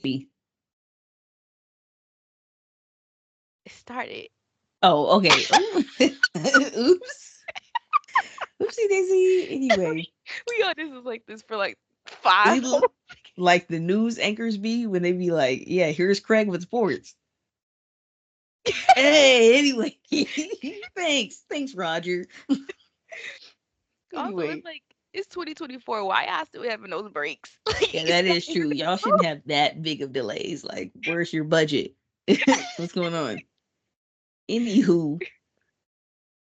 Me. It started. Oh, okay. Oops. Oopsie daisy. Anyway, We all this is like this for like five they whole. look like the news anchors be when they be like, "Yeah, here's Craig with sports." Hey, anyway, thanks, Roger. Also, it's Anyway, like it's 2024. Why y'all still having those breaks? Like yeah, it's that not is even true. that Y'all shouldn't long. have that big of delays. Like, where's your budget? What's going on? Anywho,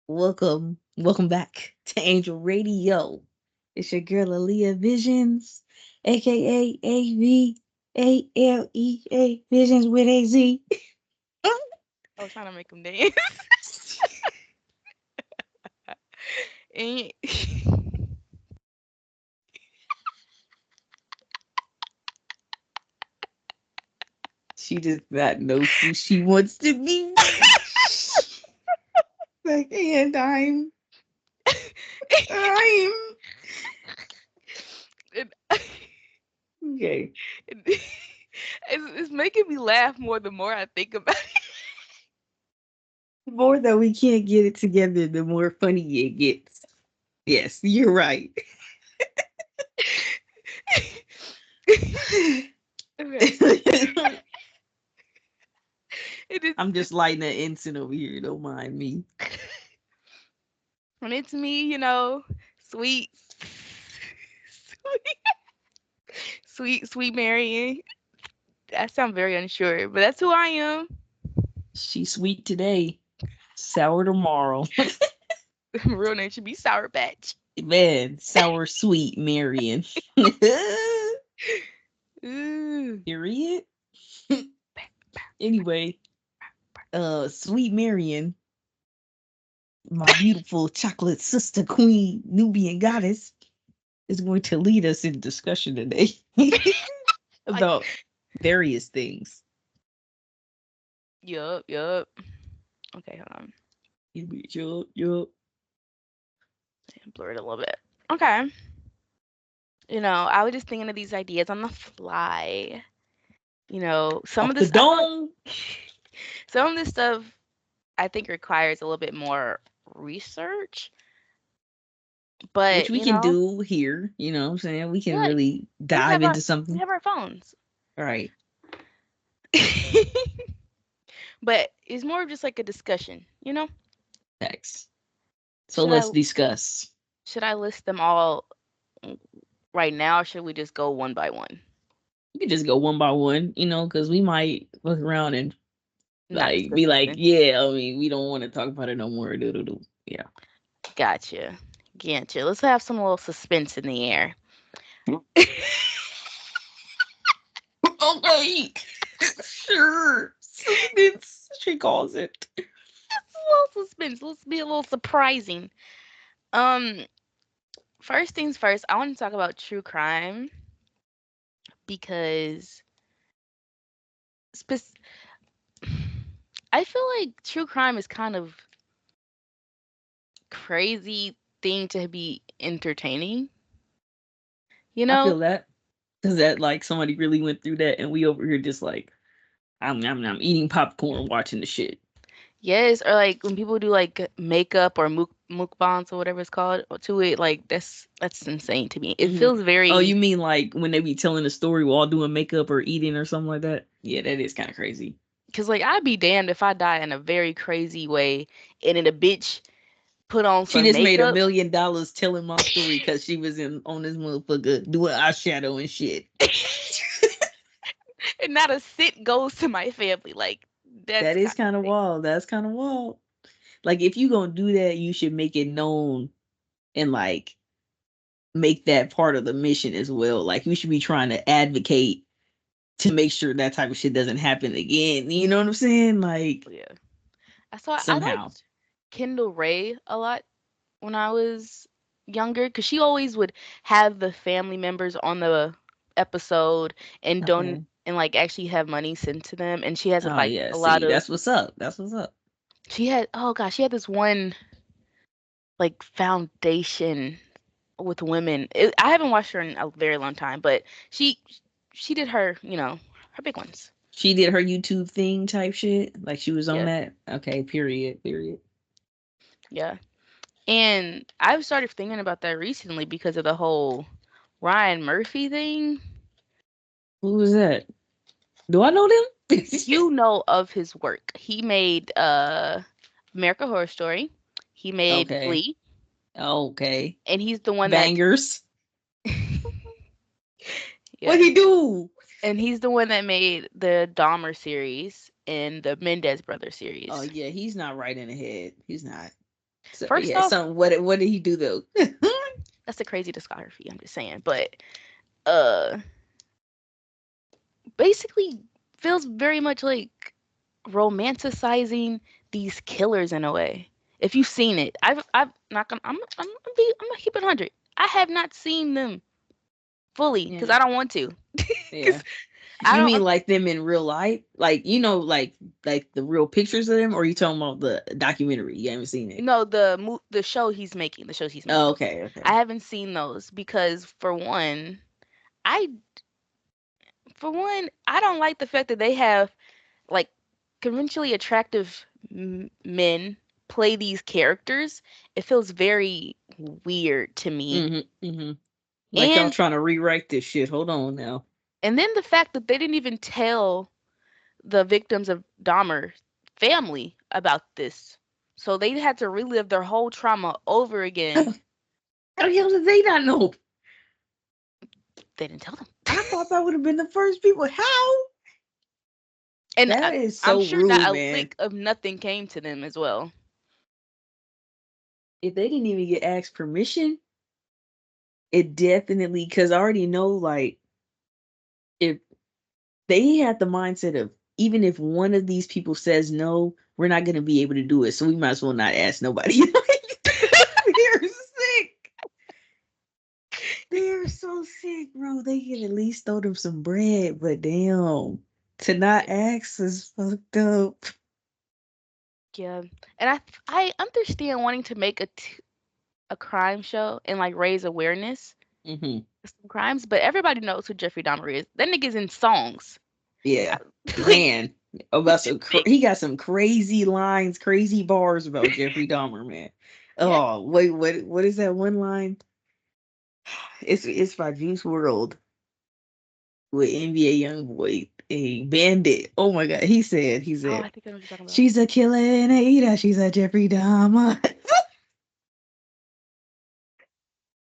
welcome back to Angel Radio. It's your girl Aaliyah Visions, aka AVALEA Visions with a Z. I was trying to make them dance. And She does not know who she wants to be. Like, and I'm and, okay. it's making me laugh more the more I think about The more that we can't get it together, the more funny it gets. Yes, you're right. it. Okay. It is I'm just lighting an incense over here. Don't mind me. when it's me, sweet, sweet, sweet Marion. I sound very unsure, but that's who I am. She's sweet today, sour tomorrow. Real name should be Sour Patch. Man, sour sweet Marion. Ooh. Period. Anyway, sweet Marion, my beautiful chocolate sister queen, Nubian goddess, is going to lead us in discussion today Like, about various things. yup. Okay, hold on. Yup. Blur it a little bit. Okay. I was just thinking of these ideas on the fly. Some of Off the this, I feel like dome. some of this stuff I think requires a little bit more research, Which but we can do here, you know what I'm saying? We can like really we dive have our into we something. have our phones. All right. But it's more of just like a discussion. Next. So Should I let's discuss. should I list them all right now, or should we just go one by one? We can just go one by one, because we might look around and Not like discuss be like, anything. yeah, I mean, we don't want to talk about it no more. Do. Yeah. Gotcha. Gotcha. Let's have some little suspense in the air. Okay. Sure. Suspense, she calls it. Just a little suspense. Let's be a little surprising. Um, First things first, I want to talk about true crime because spec- I feel like true crime is kind of crazy thing to be entertaining. You I know? feel that. Because that like somebody really went through that and we over here just like I'm eating popcorn watching the shit. Yes, or like when people do like makeup or mukbangs or whatever it's called to it, like that's insane to me. It Hmm. feels Oh, you very mean like when they be telling a story while doing makeup or eating or something like that? Yeah, that is kind of crazy. because like I'd be damned if I die in a very crazy way and then a bitch put on She some just made makeup $1 million telling my story because she was in on this motherfucker doing eyeshadow and shit. and not a cent goes to my family. Like that's That is kind kind of of insane. wild. That's kind of wild. Like if you gonna do that, you should make it known and like make that part of the mission as well. Like you should be trying to advocate to make sure that type of shit doesn't happen again. You know what I'm saying? Like Yeah. I somehow. liked Kendall Ray a lot when I was younger because she always would have the family members on the episode and don't Okay. and like actually have money sent to them and she has Oh like yeah. a lot See, of that's what's up. That's what's up. she had oh gosh she had this one like foundation with women. I haven't watched her in a very long time, but she she did her. her big ones. She did her YouTube thing type shit. Like she was on Yeah, that. Okay, period. Period. yeah. And I've started thinking about that recently because of the whole Ryan Murphy thing. Who was that? Do I know them? You know of his work. He made American Horror Story. He made Okay. Glee, Okay. and he's the one that Bangers. What yeah, he do? and he's the one that made the Dahmer series and the Mendez Brothers Oh series. yeah, he's not right in the head. He's not. So First yeah, off, something. What did he do though? that's a crazy discography. I'm just saying, but uh, basically feels very much like romanticizing these killers in a way. If you've seen it, I've not gonna I'm gonna keep it 100. I have not seen them fully because Yeah. I don't want to. Yeah. Because I You don't mean like them in real life? Like like the real pictures of them, or you talking about the documentary? You haven't seen it. know the show he's making, the shows he's Oh, making. okay, I okay. haven't seen those because I for one I don't like the fact that they have like conventionally attractive men play these characters. It feels very weird to me. Mm-hmm. Like y'all And trying to rewrite this shit. Hold on now. then the fact that they didn't even tell the victims of Dahmer family about this. So they had to relive their whole trauma over again. How the hell did they not know? They didn't tell them. I thought that would have been the first people. How? And That is I'm so sure not rude, a man. lick of nothing came to them as well. If they didn't even get asked permission, it definitely because I already know like if they had the mindset of even if one of these people says no, we're not gonna be able to do it. So we might as well not ask nobody. They're sick. They're so sick, bro. They can at least throw them some bread, but damn. To not ask is fucked up. Yeah. And I understand wanting to make a crime show and like raise awareness Hmm. of some crimes, but everybody knows who Jeffrey Dahmer is. That nigga's in songs. Yeah. Like Man. About some he got some crazy lines, crazy bars about Jeffrey Dahmer, man. yeah. Oh, wait, what is that one line? It's by Juice World with NBA Youngboy, a bandit. Oh my god, he Oh, said, I think I know what you're talking about. she's a killer and a eater. She's a Jeffrey Dahmer.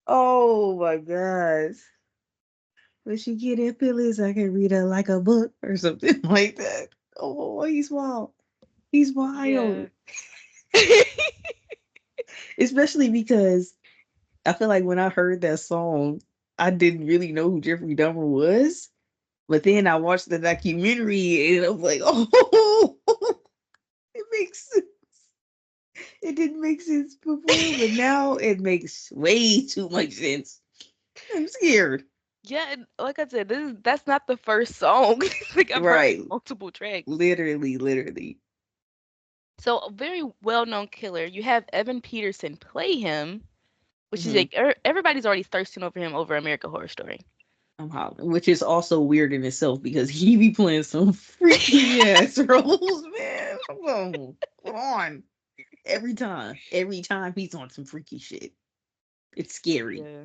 Oh my gosh. When she get in feelings, I can read her like a book or something like that. Oh, he's wild. He's Yeah. wild. Especially because I feel like when I heard that song, I didn't really know who Jeffrey Dahmer was. But then I watched the documentary and I was like, oh, it makes sense. It didn't make sense before, but now it makes way too much sense. I'm scared. Yeah, and like I said, that's not the first song. Like I've heard Right. multiple tracks. Literally, literally. So a very well-known killer. You have Evan Peterson play him, which is Hmm. like everybody's already thirsting over him over American Horror Story. I'm hollering, which is also weird in itself because he be playing some freaky ass roles, man. Come on. Every time he's on some freaky shit. It's scary. Yeah.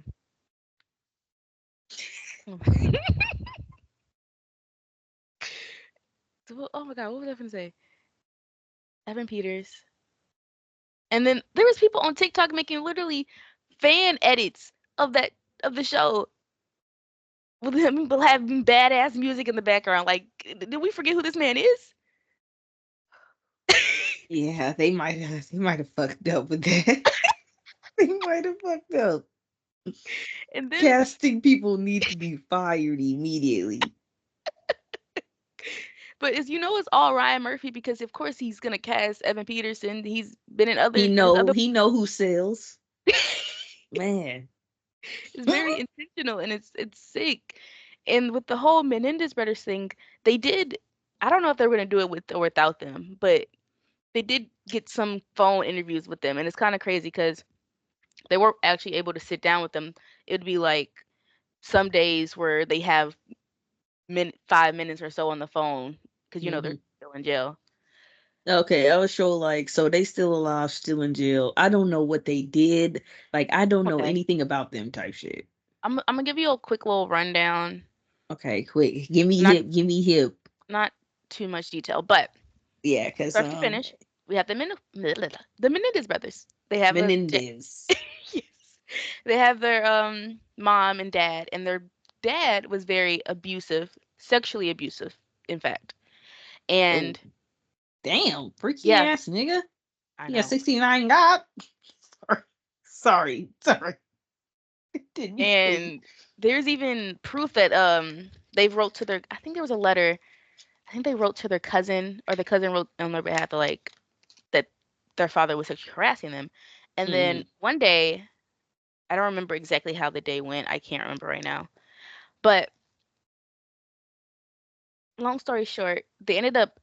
Oh my god, what was I gonna say? Evan Peters. And then there was people on TikTok making literally fan edits of that of the show with him having badass music in the background. Like, did we forget who this man is? Yeah, they might have fucked up with that. They might have fucked up. And then, Casting people need to be fired immediately. but as you know, it's all Ryan Murphy because of course he's gonna cast Evan Peterson. He's been in He his know other. he know who sells. Man. It's very intentional and it's sick. And with the whole Menendez brothers thing, they did. I don't know if they were gonna do it with or without them, but they did get some phone interviews with them, and it's kind of crazy because they weren't actually able to sit down with them. It would be like some days where they have minute 5 minutes or so on the phone because they're Hmm. still in jail. Okay, I was sure like so they still alive, still in jail. I don't know what they did. Like I don't know Okay, anything about them type shit. I'm gonna give you a quick little rundown. Okay, quick. Give me Not hip, give me hip. not too much detail, but Yeah, cause start to finish, we have the Menendez brothers. They have a Menendez. yes, they have their mom and dad, and their dad was very abusive, sexually abusive, in fact. Oh, And damn, freaky yeah, ass nigga. I He got know. 69 God. Sorry. Didn't mean to say. And there's even proof that they've wrote to their. I think there was a letter. I think they wrote to their cousin, or the cousin wrote on their behalf to like that their father was sexually harassing them. And then Hmm. one day, I don't remember exactly how the day went. I can't remember right now. But long story short, they ended up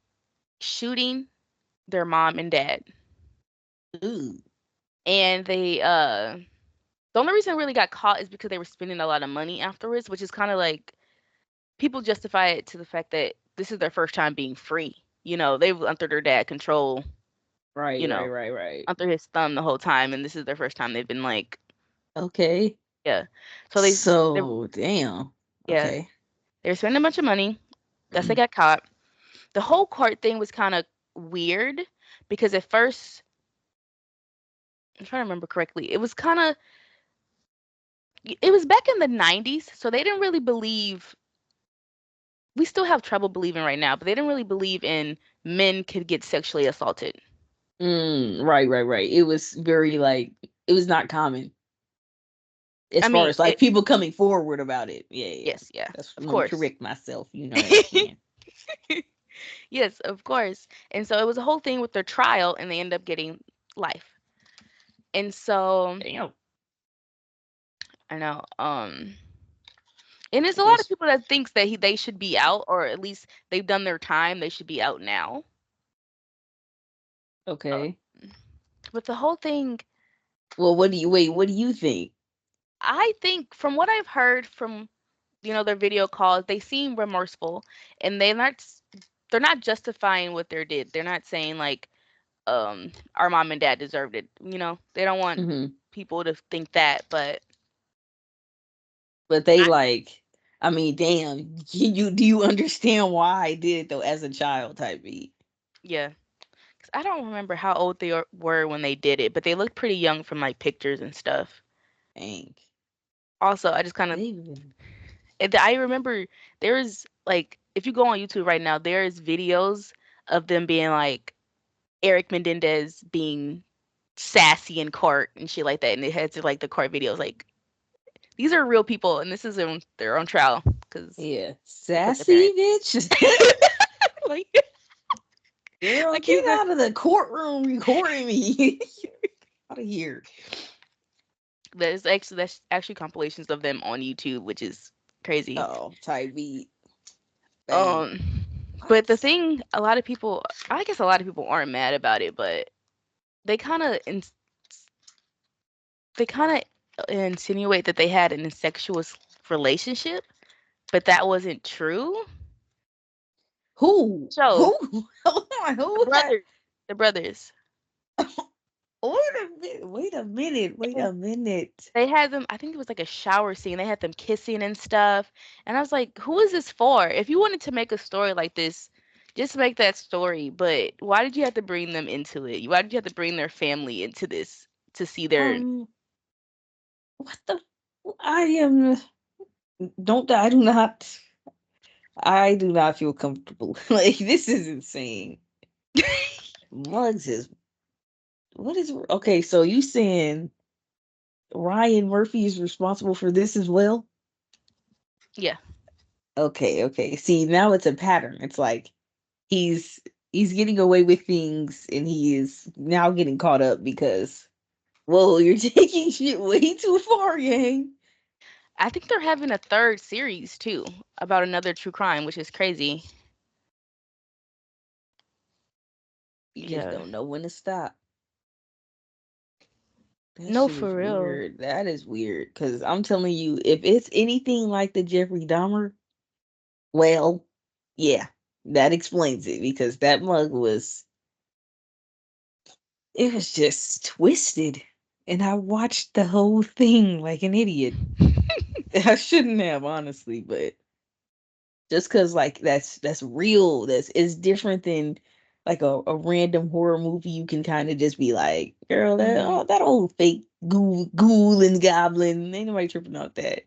shooting their mom and dad. Ooh, And the only reason they really got caught is because they were spending a lot of money afterwards, which is kind of like people justify it to the fact that this is their first time being free. They were under their dad control, right, you right, know, right, right. under his thumb the whole time, and this is their first time they've been like, Okay. yeah. So they So, damn. yeah, Okay. they were spending a bunch of money. Thus they got caught. The whole court thing was kind of weird because at first, I'm trying to remember correctly, it was back in the 90s, so they didn't really believe. We still have trouble believing right now, but they didn't really believe in men could get sexually assaulted. Right, right, right. It was very like it was not common as I far mean, as like people coming forward about it. Yeah, yeah. yes, yeah, That's of let me course. correct myself. I understand. Yes, of course. And so it was a whole thing with their trial, and they end up getting life. And so Damn. I know, and there's I a lot of guess people that thinks that they should be out, or at least they've done their time. They should be out now. Uh, okay. but the whole thing, Well, what do you think? I think, from what I've heard from their video calls, they seem remorseful, and they're not justifying what they did. They're not saying like our mom and dad deserved it. They don't want Hmm. people to think that, but But they I, like I mean, damn, you do you understand why I did it though as a child type beat? yeah, 'cause I don't remember how old they were when they did it, but they looked pretty young from like pictures and stuff. Dang. Also, I just kind of They I remember there's like, if you go on YouTube right now, there's videos of them being like Eric Menendez being sassy in court and shit like that, and it has like the court videos. Like, these are real people, and this is their own trial because yeah. they killed their Sassy parents. bitch. like, Girl, like he's get the out of the courtroom recording me. Out of here. that's actually compilations of them on YouTube, which is crazy. Oh, type beat. Bang. Um, but the What? thing, a lot of people, I guess a lot of people aren't mad about it, but they kind of they kind of insinuate that they had an incestuous relationship, but that wasn't true. Who? So Who? Hold on. the Who had? brothers, the brothers, Wait a minute. Wait a minute. Wait and a minute. they had them. I think it was like a shower scene. They had them kissing and stuff, and I was like, "Who is this for? If you wanted to make a story like this, just make that story. But why did you have to bring them into it? Why did you have to bring their family into this to see their?" Um. What the? I am. Don't. I do not. I do not feel comfortable. Like this is insane. Mugs is. What is? Okay. So you saying Ryan Murphy is responsible for this as well? Yeah, Okay. Okay. See, now it's a pattern. It's like he's he's getting away with things and he is now getting caught up because whoa, you're taking shit way too far, gang. I think they're having a third series too about another true crime, which is crazy. You just Yeah, don't know when to stop. That no, shit for is real. weird. That is weird. Cause I'm telling you, if it's anything like the Jeffrey Dahmer, Well, yeah, that explains it because that mug was, it was just twisted. And I watched the whole thing like an idiot. I shouldn't have, honestly, but just cause like that's real, that's is different than like a random horror movie. You can kind of just be like, girl, that Hmm. oh, that old fake ghoul and goblin, ain't nobody tripping off that.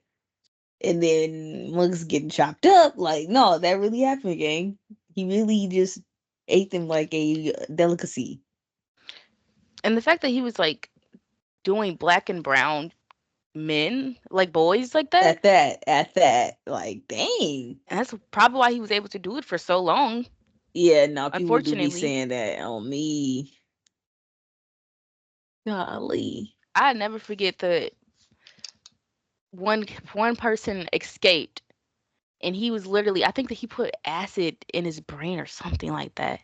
And then mugs getting chopped up, like, no, that really happened, gang. He really just ate them like a delicacy. And the fact that he was like doing black and brown men, like boys like that, At that, like, dang. and that's probably why he was able to do it for so long, Yeah, no, people do be unfortunately. saying that on me. Golly. I never forget the one one person escaped, and he was literally, I think that he put acid in his brain or something like that,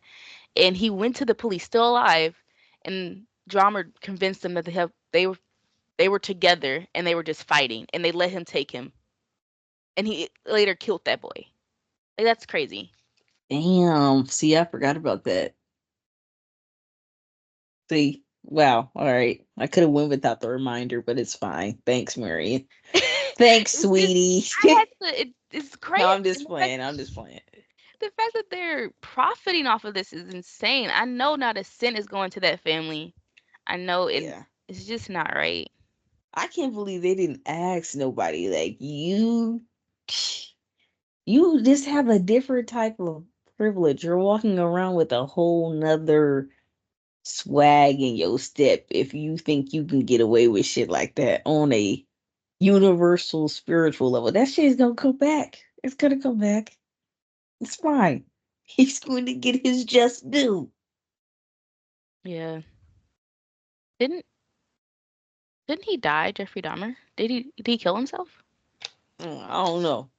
and he went to the police still alive, and Drummer convinced them that they were together and they were just fighting, and they let him take him, and he later killed that boy. Like, that's crazy. Damn. See, I forgot about that. See, wow. All right. I could have went without the reminder, but it's fine. Thanks, Mary. Thanks, It's sweetie. I had to. It's No, crazy, I'm just and the fact playing. I'm just playing. the fact that they're profiting off of this is insane. I know not a cent is going to that family. I know it. Yeah. It's just not right. I can't believe they didn't ask nobody. Like, you just have a different type of privilege. You're walking around with a whole nother swag in your step if you think you can get away with shit like that on a universal spiritual level. That shit is gonna come back. It's gonna come back. It's fine. He's going to get his just due. Yeah. Didn't didn't he die, Jeffrey Dahmer? Did he kill himself? I don't know.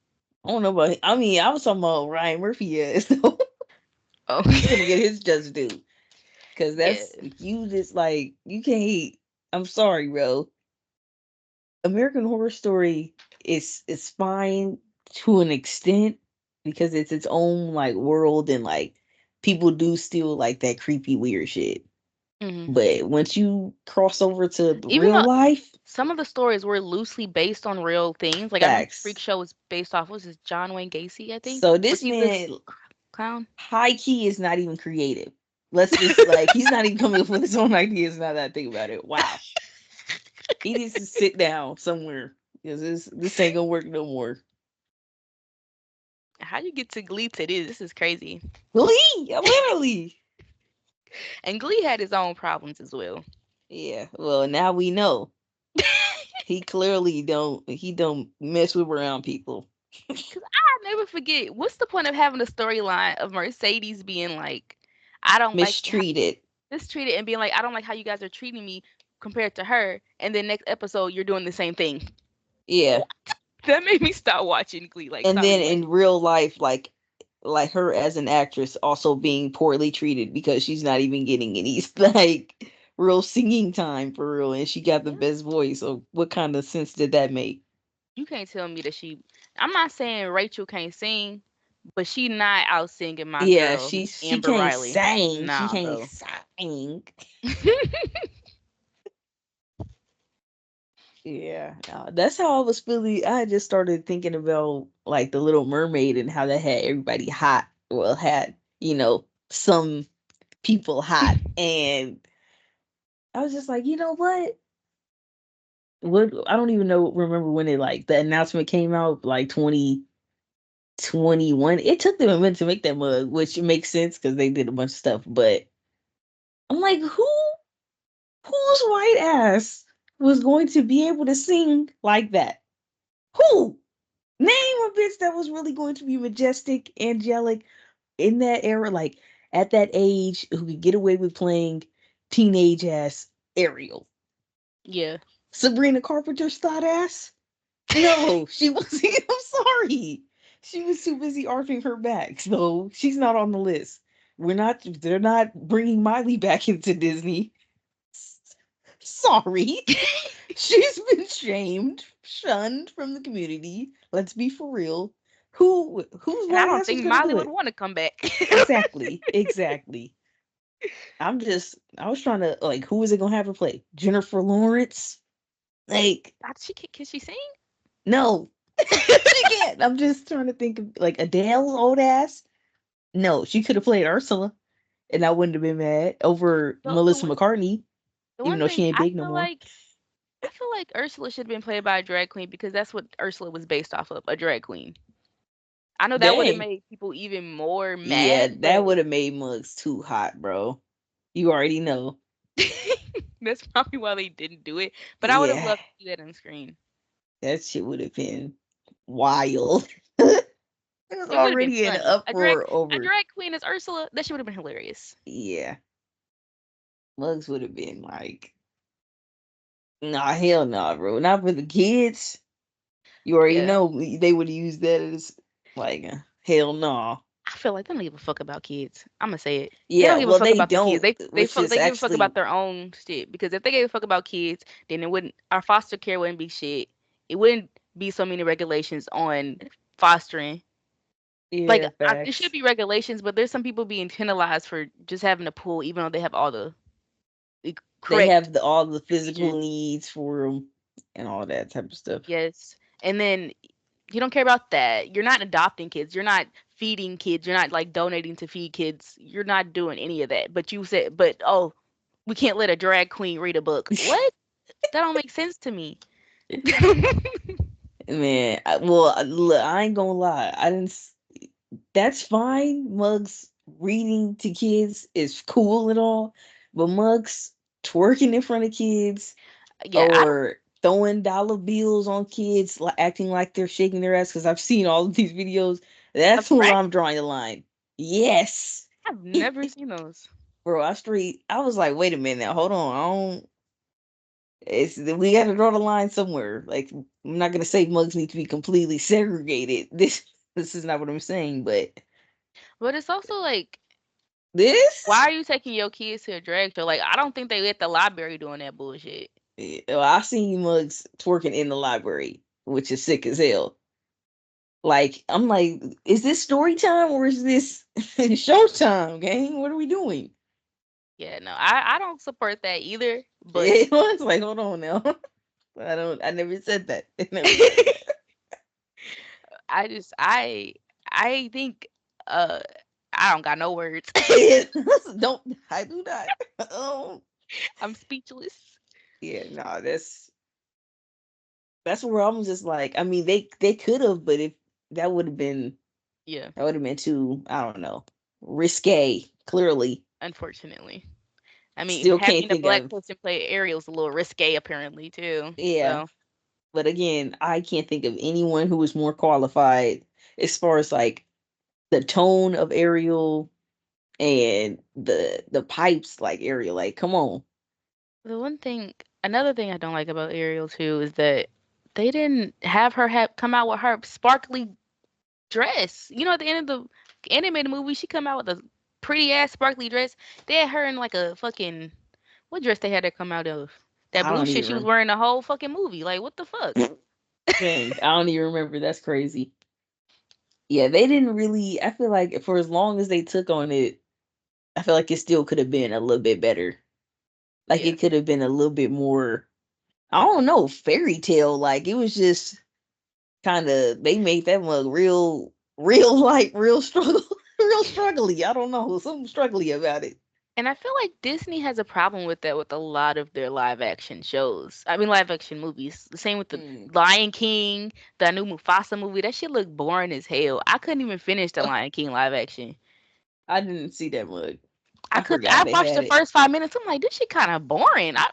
I don't know about. I mean, I was talking about Ryan Murphy. So Oh. he's gonna get his just due because Yeah. that's you. Just like you can't. I'm sorry, bro. American Horror Story is fine to an extent because it's its own like world and like people do still like that creepy weird shit. Hmm. But once you cross over to the Even real though life, some of the stories were loosely based on real things, like I remember Freak facts. Show was based off, what was his, John Wayne Gacy, I think. So Was this he this man clown? high key is not even creative. Let's just like he's not even coming up with his own ideas now that I think about it. Wow. He needs to sit down somewhere because this ain't gonna work no more. How you get to Glee to this? This is crazy. Glee, literally. And Glee had his own problems as well. Yeah. Well, now we know. He clearly don't mess with around people. Cause I never forget. What's the point of having a storyline of Mercedes being like, I don't like Mistreated. mistreated, and being like, I don't like how you guys are treating me compared to her, and then next episode you're doing the same thing. Yeah. That made me stop watching Glee. Like, And stop then rewatching. in real life, like her as an actress also being poorly treated because she's not even getting any like real singing time for real, and she got the Yeah. best voice. So what kind of sense did that make? You can't tell me that she. I'm not saying Rachel can't sing, but she not out singing my Yeah, girl she Amber can't Riley. sing. She Nah, can't bro. sing. Yeah, no, that's how I was feeling. I just started thinking about like the Little Mermaid and how that had everybody hot. Well, had some people hot, and I was just like, you know what? What I don't even know. Remember when it like the announcement came out like 2021? It took them a minute to make that mug, which makes sense because they did a bunch of stuff. But I'm like, whose white ass was going to be able to sing like that? Who? Name a bitch that was really going to be majestic, angelic in that era, like at that age, who could get away with playing teenage ass Ariel. Yeah. Sabrina Carpenter's thought ass? No, she wasn't. I'm sorry. She was too busy arching her back, so she's not on the list. They're not bringing Miley back into Disney. Sorry. She's been shamed, shunned from the community. Let's be for real. whose And I live don't action's think gonna Miley do would it? want to come back. Exactly, exactly. I was trying to like, who is it gonna have her play? Jennifer Lawrence? Like, Can she sing? no, she can't. I'm just trying to think of like Adele's old ass. No, she could have played Ursula, and I wouldn't have been mad over The Melissa one McCartney, the even one though thing she ain't big no more. I feel like Ursula should have been played by a drag queen because that's what Ursula was based off of, a drag queen. I know that would have Dang, made people even more yeah, mad, but that would have made Mugs too hot, bro. You already know. that's probably why they didn't do it. But I would have Yeah, loved to see that on screen. that shit would have been wild. It was It would have been already an funny. uproar A over. drag queen as Ursula, that shit would have been hilarious. Yeah, Mugs would have been like, nah, hell nah, bro. Not for the kids. You already Yeah. know they would use that as like, hell nah. I feel like they don't give a fuck about kids. I'm gonna say it. They Yeah, don't give a well, fuck they about the kids. don't, which is They give a fuck actually, about their own shit. Because if they gave a fuck about kids, then it wouldn't our foster care wouldn't be shit. It wouldn't be so many regulations on fostering. Like yeah, there should facts. be regulations, but there's some people being penalized for just having a pool, even though they have all the They correct have all the procedures. physical needs for them and all that type of stuff. Yes, and then you don't care about that. You're not adopting kids. You're not feeding kids. You're not like donating to feed kids. You're not doing any of that. But you said, but oh, we can't let a drag queen read a book. What? That don't make sense to me. Man, well, look, I ain't gonna lie. I didn't. That's fine. Mugs reading to kids is cool and all, but Mugs twerking in front of kids Yeah, I don't. or throwing dollar bills on kids, acting like they're shaking their ass. Because I've seen all of these videos. Of That's where drag. I'm drawing the line. Yes, I've never seen those. bro. I was like, wait a minute, now, hold on. I don't. It's we got to draw the line somewhere. Like, I'm not gonna say mugs need to be completely segregated. This is not what I'm saying, but But it's also like, why this. are you taking your kids to a drag show? Like, I don't think they at the library doing that bullshit. Well, I seen mugs twerking in the library, which is sick as hell. Like, I'm like, is this story time or is this showtime, gang? What are we doing? Yeah, no, I don't support that either. But It was like, hold on now. I never said that. I never said that. I just I think uh I don't got no words. Don't I do not. Oh I'm speechless. yeah, no, that's where I'm just like, I mean, they could have, but if that would have been Yeah, that would have been too, I don't know, risque. Clearly, unfortunately. I mean, still can't having a think black of, person play Ariel's a little risque apparently too. yeah. So, But again, I can't think of anyone who was more qualified as far as like the tone of Ariel and the pipes like Ariel. Like, come on, the one thing another thing I don't like about Ariel too is that they didn't have her have come out with her sparkly dress. You know, at the end of the animated movie, she come out with a pretty ass sparkly dress. They had her in like a fucking what dress they had her come out of? That I blue don't shit she was even. wearing the whole fucking movie. Like what the fuck? Dang, I don't even remember. That's crazy. Yeah, they didn't really. I feel like for as long as they took on it, I feel like it still could have been a little bit better. Like Yeah. it could have been a little bit more. I don't know, fairy tale. Like it was just kind of they made that one real like real struggle, real struggly. I don't know, something struggly about it. And I feel like Disney has a problem with that with a lot of their live action shows. I mean, live action movies. The same with the Mm. Lion King, the new Mufasa movie. That shit looked boring as hell. I couldn't even finish the Lion King live action. I didn't see that mug. I I could. forgot I they watched had the it. first 5 minutes. I'm like, this shit kind of boring. I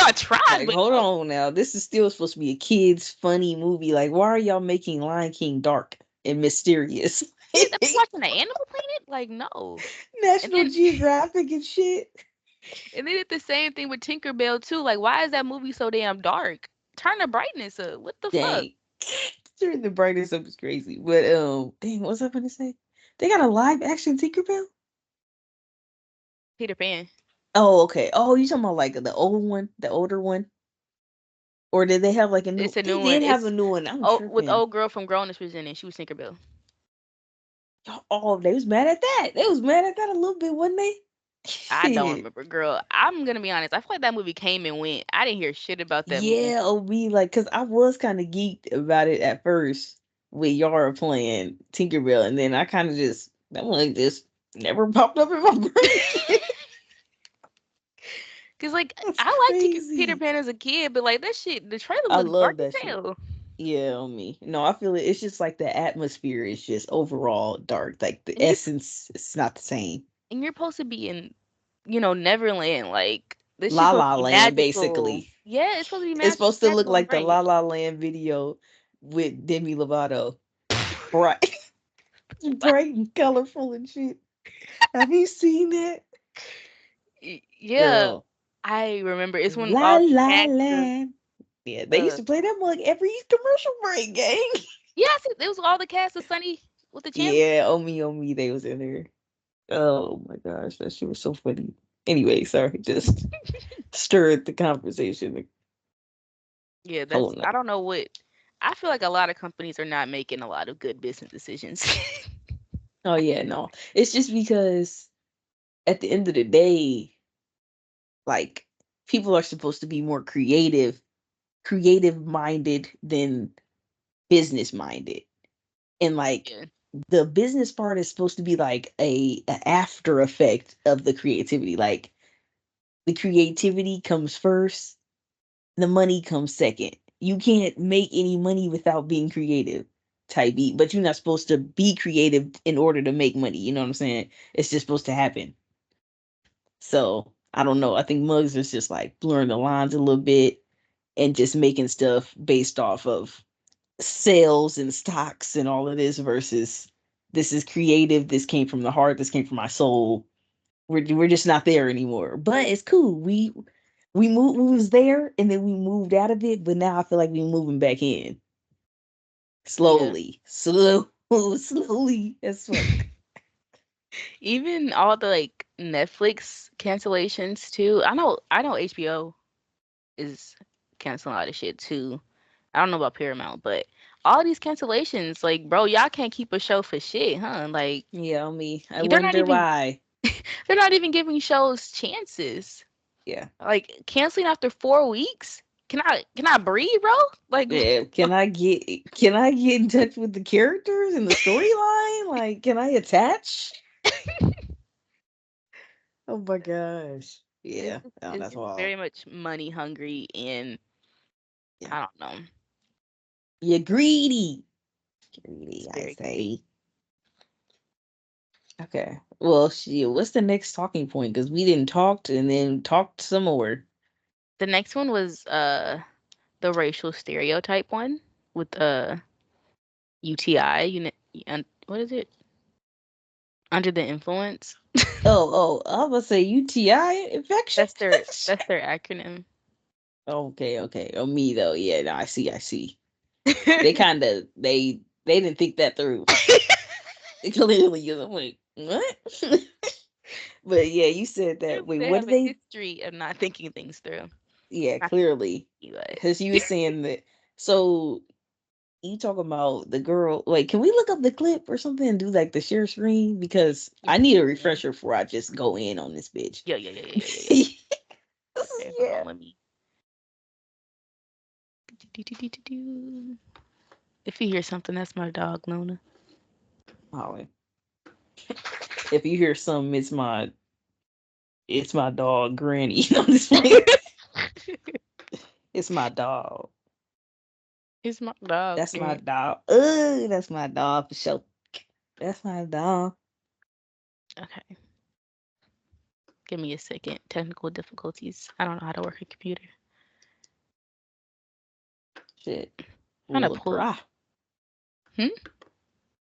I tried, Like, but hold no. on now. This is still supposed to be a kids funny movie. Like, why are y'all making Lion King dark and mysterious? Kids, I'm watching the Animal Planet. Like, no. And National then Geographic and shit. and they did the same thing with Tinkerbell too. Like, why is that movie so damn dark? Turn the brightness up. What the fuck? Dang. Turn the brightness up is crazy. But dang, what was I gonna say? They got a live action Tinkerbell? Peter Pan. Oh, okay. Oh, you talking about like the old one, the older one? Or did they have like a new It's a they new one. did have a It's new one. I'm oh with tripping. old girl from Grown Ups was in it. She was Tinkerbell. Oh, they was mad at that. They was mad at that a little bit, wasn't they? I don't Shit. remember, girl. I'm gonna be honest. I feel like that movie came and went. I didn't hear shit about that movie. Yeah, OB, like, cause I was kind of geeked about it at first with Yara playing Tinkerbell, and then I kind of just that one just never popped up in my brain. Cause like That's I liked Peter crazy. Pan as a kid, but like that shit, the trailer I looked dark love as that shit. hell. Yeah, on me. No, I feel it. It's just like the atmosphere is just overall dark. Like the And you're essence, it's not the same. and you're supposed to be in, Neverland. Like this shit's La supposed to La be Land, magical. basically. Yeah, it's supposed to be It's supposed to look magical and like the bright. La La Land video with Demi Lovato. Bright, bright and colorful and shit. Have you seen it, Yeah, girl? I remember. It's when La all the La cast of Land. Yeah, they used uh to play that mug every commercial break, gang. yes, it was all the cast of Sunny with the Chandler. Yeah, oh me, they was in there. Oh my gosh, that shit was so funny. Anyway, sorry, just stirred the conversation. Yeah, Whole that's I nother. don't know what I feel like a lot of companies are not making a lot of good business decisions. Oh yeah, no. It's just because at the end of the day, like people are supposed to be more creative minded than business minded. And like Yeah. the business part is supposed to be like a after effect of the creativity. Like the creativity comes first, the money comes second. You can't make any money without being creative type beat, but you're not supposed to be creative in order to make money. You know what I'm saying? It's just supposed to happen. So I don't know. I think Muggs is just like blurring the lines a little bit and just making stuff based off of sales and stocks and all of this versus this is creative. This came from the heart. This came from my soul. We're just not there anymore. But it's cool. We was there and then we moved out of it. But now I feel like we're moving back in Yeah. slowly, slowly as fuck. Even all the like Netflix cancellations too. I know HBO is canceling a lot of shit too. I don't know about Paramount, but all these cancellations, like, bro, y'all can't keep a show for shit, huh? Like, Yeah, me. I they're not wonder even why. they're not even giving shows chances. Yeah. Like canceling after 4 weeks. Can I breathe, bro? Like, Yeah, can I get in touch with the characters and the storyline? Like, can I attach? Oh my gosh. it's Yeah, just, oh, it's that's just wild. very much money hungry, and Yeah, I don't know. you're greedy. It's Greedy, I very greedy. say. Okay. Well, shit. What's the next talking point? Because we didn't talk and then talked some more. The next one was the racial stereotype one with UTI unit. What is it? Under the influence. I was gonna say UTI infection. That's their acronym. Okay. Oh, me though. Yeah, no, I see. They kind of they didn't think that through. Clearly, 'cause I'm like, what? But yeah, you said that. Clearly, Wait, they what have did a they? history of not thinking things through. Yeah, Not clearly, UTI. because you were saying that. So you talking about the girl? Wait, can we look up the clip or something and do like the share screen? Because I Yes, need we a can. refresher before I just go in on this bitch. Yeah, yeah, yeah, yeah, yeah, yeah, yeah. Okay, hold Yeah. on. Let me. Do-do-do-do-do-do. If you hear something, that's my dog, Luna. Holly. If you hear something, it's my dog Granny. No, this way. It's my dog. It's my dog. That's my Yeah. dog. That's my dog for sure. That's my dog. Okay, give me a second. Technical difficulties. I don't know how to work a computer. Shit. Trying to Ooh, pull. cry. Hmm.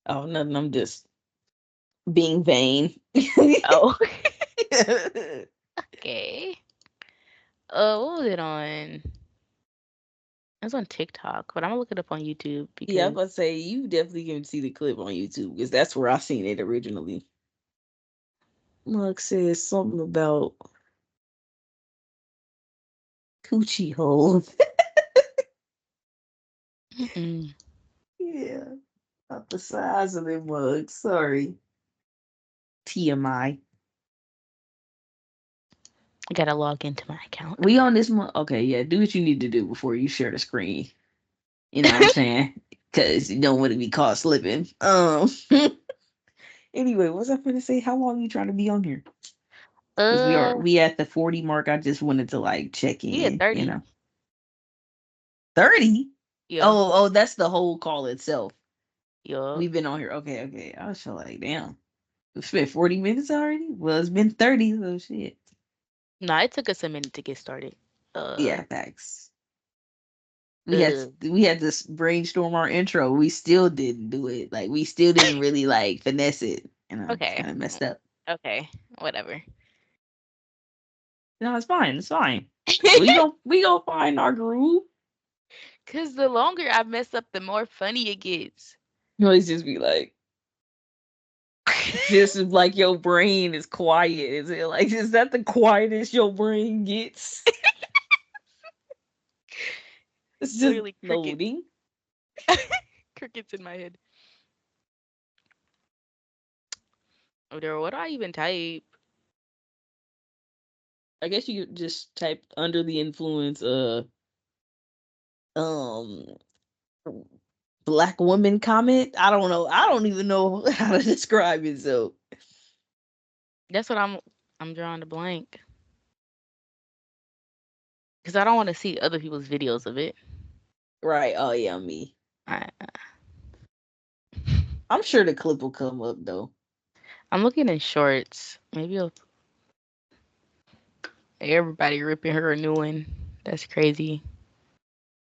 Oh, nothing. I'm just being vain. Oh. Okay. What was it on? It was on TikTok, but I'm gonna look it up on YouTube Yeah, I was because about to say you definitely can see the clip on YouTube because that's where I seen it originally. Look says something about coochie hole. mm-mm. Yeah. Not the size of the mug. Sorry. TMI. I gotta log into my account. We on this month. Okay, yeah. Do what you need to do before you share the screen. You know what I'm saying? Because you don't want to be caught slipping. Anyway, what was I going to say? How long are you trying to be on here? Because uh, we at the 40 mark. I just wanted to like check yeah, in. 30. 30. Yeah, Oh, that's the whole call itself. yeah. We've been on here. Okay. I was feel like, damn. We spent 40 minutes already? Well, it's been 30, so shit. Nah, it took us a minute to get started. Uh, Yeah, thanks. uh. We had to brainstorm our intro. We still didn't do it. Like we still didn't really like finesse it. It's Okay, kind of messed up. okay, whatever. No, it's fine. It's fine. We go find our groove. Cause the longer I mess up, the more funny it gets. You always just be like, just like your brain is quiet. Is it like is that the quietest your brain gets? It's just Literally crickets, loading. crickets in my head. Oh, there. What do I even type? I guess you could just type under the influence um black woman comment. I don't know. I don't even know how to describe it. So That's what I'm drawing a blank. Cause I don't want to see other people's videos of it. right. Oh yeah, me. I, I'm sure the clip will come up though. I'm looking in shorts. Maybe everybody ripping her a new one. That's crazy.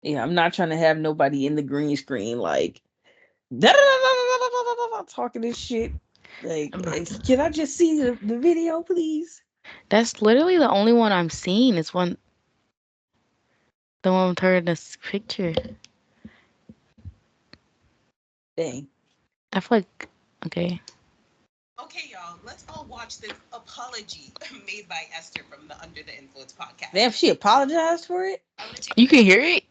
Yeah, I'm not trying to have nobody in the green screen like talking this shit. Like, can I just see the video, please? That's literally the only one I'm seeing. Is the one with her in this picture. Dang. I feel like okay. Okay, y'all, let's all watch this apology made by Esther from the Under the Influence podcast. Damn, she apologized for it? You can hear it.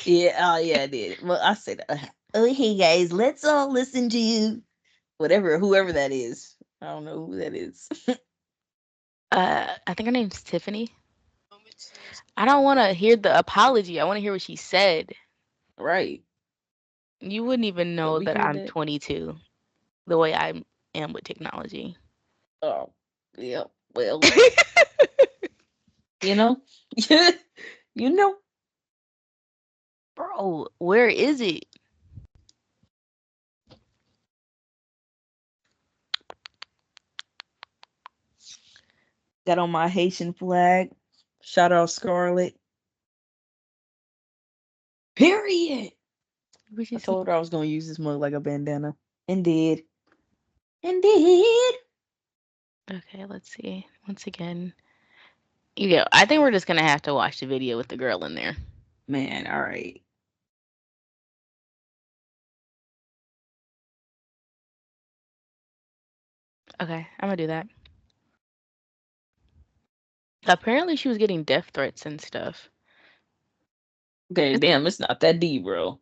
Yeah, oh yeah, I did. Well, I said, oh hey guys, let's all listen to you. Whoever that is. I don't know who that is. I think her name's Tiffany. I don't want to hear the apology. I want to hear what she said. Right. You wouldn't even But know we that heard I'm that. 22 the way I am with technology. Oh, yeah. Well, you know, you know, Bro, where is it? got on my Haitian flag. Shout out Scarlett. Period. Where's she I see? told her I was gonna use this mug like a bandana. And did. And did. Okay, let's see. Once again, yeah, I think we're just gonna have to watch the video with the girl in there. Man, all right. Okay, I'm gonna do that. Apparently, she was getting death threats and stuff. Okay, It's, damn, it's not that deep, bro.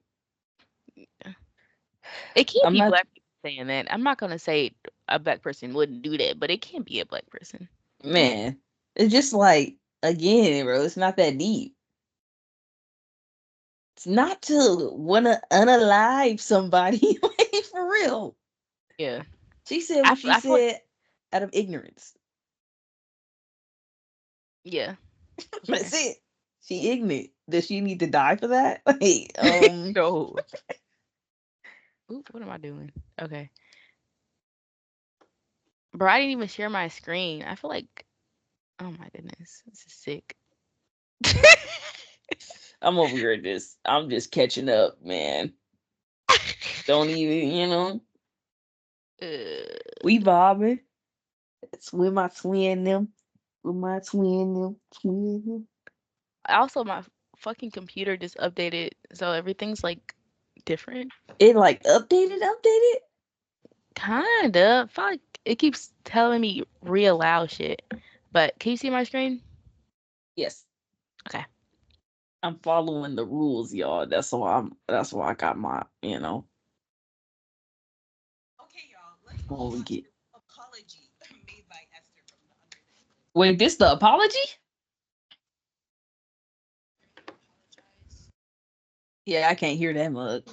it can't I'm be not black people saying that. I'm not gonna say a black person wouldn't do that, but it can't be a black person. man. It's just like again, bro, it's not that deep. It's not to wanna unalive somebody. Like for real. Yeah, She said what she I feel like said out of ignorance. yeah. That's Okay. it. She ignorant. Does she need to die for that? Like, No. Oop, what am I doing? Okay. Bro, I didn't even share my screen. I feel like, oh my goodness, this is sick. I'm over here I'm just catching up, man. Don't even, uh, we vibing. It's with my twin them. With my twin them. Twin them. also, my fucking computer just updated, so everything's like different. It like updated? Kinda. I feel like it keeps telling me reallow shit. But can you see my screen? Yes. Okay. I'm following the rules, y'all. That's why I got my, What we get? Wait, this the apology? Yeah, I can't hear that mug.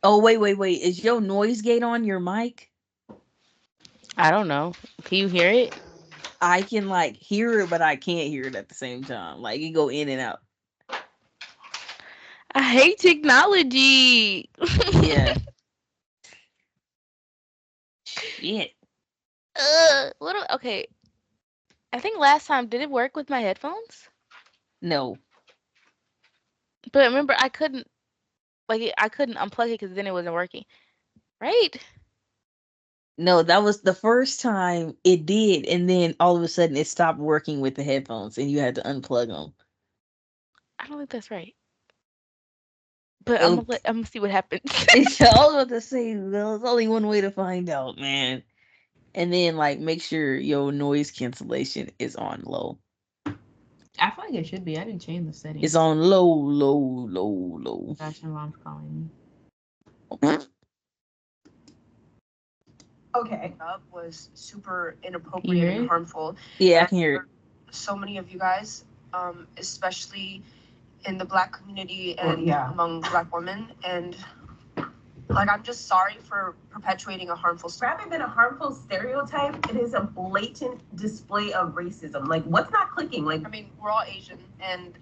Oh, wait. Is your noise gate on your mic? I don't know. Can you hear it? I can like hear it, but I can't hear it at the same time. Like it go in and out. I hate technology. Yeah. Shit. Okay. I think last time did it work with my headphones? No. But remember, I couldn't unplug it because then it wasn't working. Right? No, that was the first time it did, and then all of a sudden it stopped working with the headphones, and you had to unplug them. I don't think that's right. But Okay. I'm gonna see what happens. It's all about to say. Well, there's only one way to find out, man. And then like make sure your noise cancellation is on low. I feel like it should be. I didn't change the It's settings. on low. Gosh, my mom's calling Okay, up was super me. inappropriate and harmful. Yeah, I And can hear it. so many of you guys, especially in the Black community and among Black women, and like I'm just sorry for perpetuating a harmful. Rather than a harmful stereotype, it is a blatant display of racism. Like, what's not clicking? Like, I mean, we're all Asian, and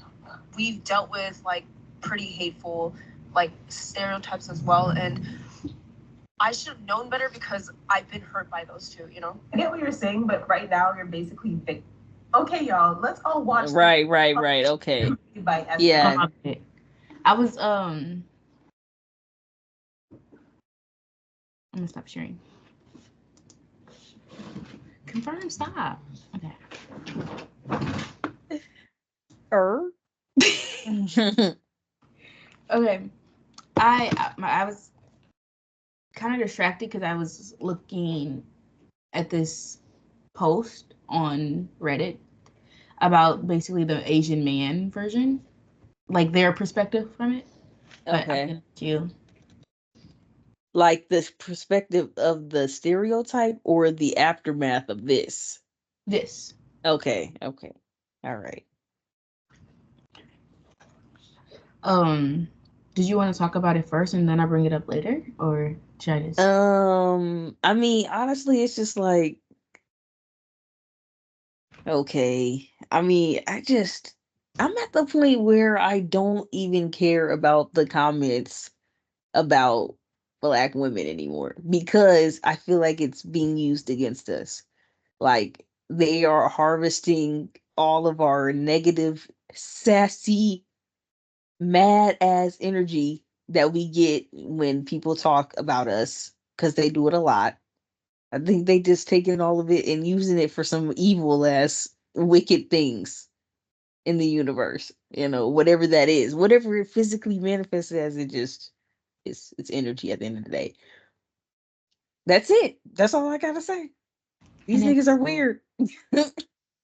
we've dealt with like pretty hateful like stereotypes as well, and I should have known better because I've been hurt by those too, you know? I get what you're saying, but right now you're basically okay, y'all, let's all watch Right. Okay. by Esther. Yeah. I was I'm gonna stop sharing. Confirm, stop. Okay. Okay. I was kind of distracted because I was looking at this post on Reddit about basically the Asian man version, like their perspective from it. But I'm Okay. gonna let you. Like the perspective of the stereotype or the aftermath of this. This. Okay. All right. Did you want to talk about it first and then I bring it up later, or should I just? I mean, honestly, it's just like okay. I mean, I'm at the point where I don't even care about the comments about black women anymore because I feel like it's being used against us. Like they are harvesting all of our negative, sassy, mad ass energy that we get when people talk about us because they do it a lot. I think they just taking all of it and using it for some evil ass wicked things in the universe. Whatever that is, whatever it physically manifests as, it just it's energy at the end of the day. That's it. That's all I gotta say. These And niggas are weird.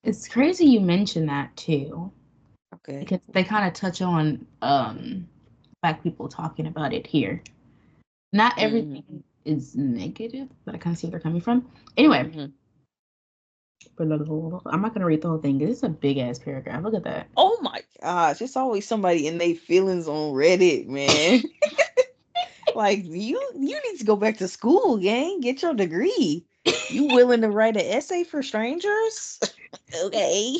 it's crazy you mentioned that too, Okay. because they kind of touch on black people talking about it here. Not Hmm. everything is negative, but I kind of see where they're coming from. Anyway, Hmm. I'm not gonna read the whole thing. This is a big ass paragraph. Look at that. Oh my gosh, it's always somebody in their feelings on Reddit, man. Like you need to go back to school, gang. Get your degree. You willing to write an essay for strangers? Okay.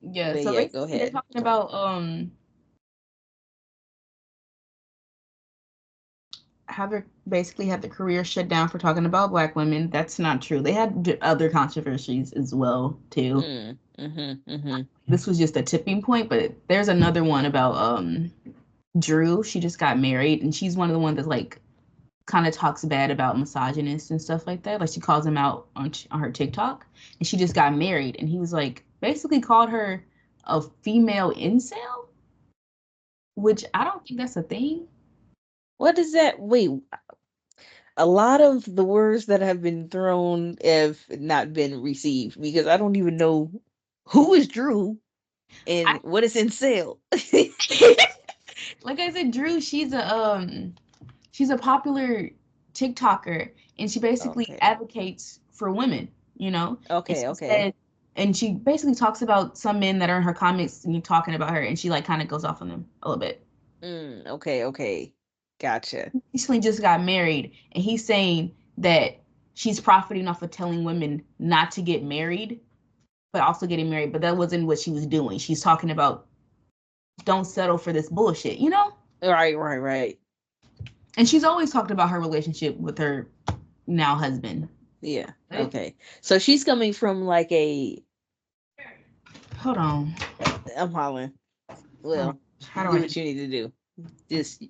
Yeah, But so yeah, go basically they're ahead. talking about how they basically had the career shut down for talking about black women. That's not true. They had other controversies as well too. Mm. This was just a tipping point, but there's another one about Drew. She just got married, and she's one of the ones that like kind of talks bad about misogynists and stuff like that. Like she calls him out on her TikTok, and she just got married, and he was like basically called her a female incel, which I don't think that's a thing. What is that? Wait, a lot of the words that have been thrown have not been received because I don't even know who is Drew I, and what is incel. like I said, Drew, she's a popular TikToker, and she basically Okay. advocates for women, you know. And Okay, she okay. said, and she basically talks about some men that are in her comments and you talking about her, and she like kind of goes off on them a little bit. Okay, okay. Gotcha. Recently just got married, and he's saying that she's profiting off of telling women not to get married, but also getting married. But that wasn't what she was doing. She's talking about don't settle for this bullshit, you know? Right, right, right. And she's always talked about her relationship with her now husband. Yeah. Okay. So she's coming from like a Hold on. I'm hollering. Well, How do do I what you need to do. Just